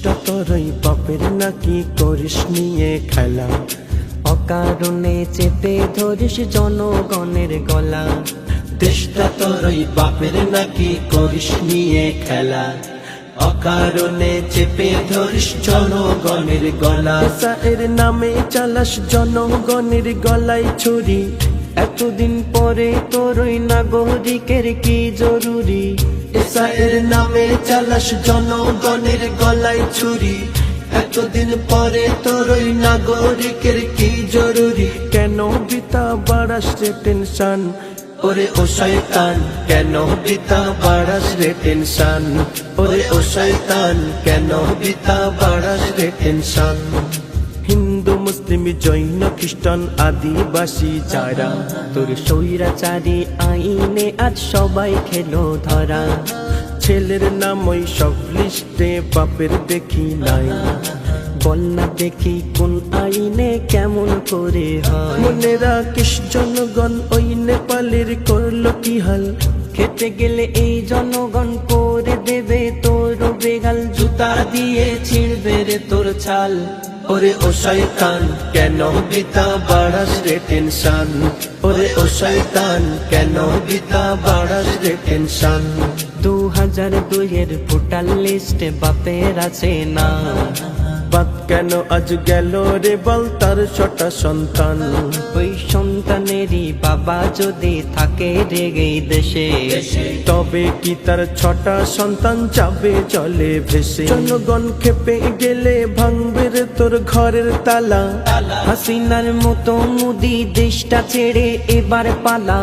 দেশটা তোরই বাপের নাকি করিস নিয়ে খেলা, অকারণে চেপে ধরিস জনগণের গলা। দেশটা তোরই বাপের নাকি করিস নিয়ে খেলা, অকারণে চেপে ধরিস জনগণের গলা। এর নামে চালাস জনগণের গলায় ছুরি, এতদিন পরে তোরই নাগরিকের কি জরুরি। এর নামে চালাস জনগণের গলায় ছুরি, এতদিন পরে তোরই নাগরিকের কি জরুরি। কেন বিতা বাড়াস রে টেনশন, ওরে ও শয়তান কেন বিতা বাড়াস রে টেনশন, ওরে ও শয়তান কেন বিতা বাড়াস রে টেনশন। হিন্দু মুসলিম জৈন খ্রিস্টান আদিবাসী যারা তোর স্বৈরাচারী আইনে আজ সবাই খেলো ধরা। ছেলের নাম ওই সব লিস্টে বাপের দেখি নাই, বল না দেখি কোন আইনে কেমন করে হয়। মনে রাখিস জনগণ ওই নেপালের করলো কি হাল, খেতে গেলে এই জনগণ করে দেবে তোর বেগাল। জুতা দিয়ে ছিঁড়বে রে তোর ছাল। ওরে ও শয়তান কেন বিতা বাড়াস রে টেনশন, ওরে ও শয়তান কেন বিতা বাড়াস রে টেনশন। 2002 ভোটার লিস্টে বাপের আছে না, বাদ কেন আজ গেল রে বল তার 6টা সন্তান। ওই সন্তানেরই বাবা যদি থাকে রে এই দেশে, তবে কি তার 6টা সন্তান যাবে চলে ভেসে। জনগণ খেপে গেলে ভাঙবে রে তোর ঘরের তালা, হাসিনার মতো মুদি দেশটা ছেড়ে এবার পালা।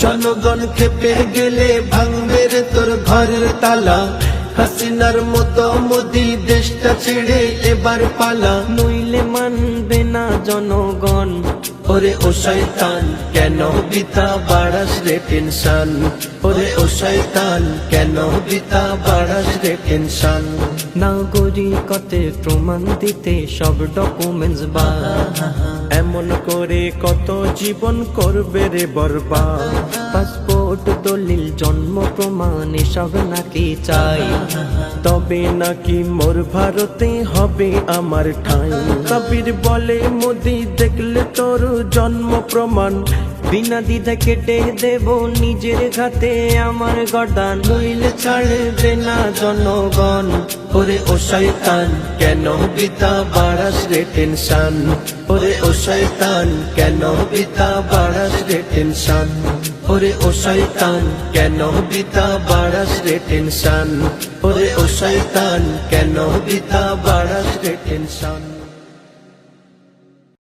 জনগণ খেপে গেলে ভাঙবে রে তোর ঘরের তালা, হাসিনার মতো মোদি দেশটা ছেড়ে এবার পালা। নইলে মানবে না জনগণ। ওরে ও শয়তান কেন বিতা বাড়াস রে টেনশন, ওরে ও শয়তান কেন বিতা বাড়াস রে টেনশন। নাগরিকতের প্রমাণ দিতে সব ডকুমেন্টস বা, এমন করে কত জীবন করবে রে বরবাদ। পাসপোর্ট দলিল জন্ম প্রমাণ এসব নাকি চাই, তবে নাকি মোর ভারতে হবে আমার ঠাঁই। কবির বলে মোদি দেখলে তোর জন্ম প্রমাণ, বিনা দ্বিধা কেটে দেব নিজের ঘাতে আমার গর্দান। নইলে ছাড়বে না জনগণ। ওরে ও শয়তান কেন বিতা বাড়াস রে টেনশন, ওরে ও শয়তান কেন বিতা বাড়াস রে টেনশন, ওরে ও শয়তান কেন বিতা বাড়াস রে টেনশন, ওরে ও শয়তান কেন বিতা বাড়াস রে টেনশন।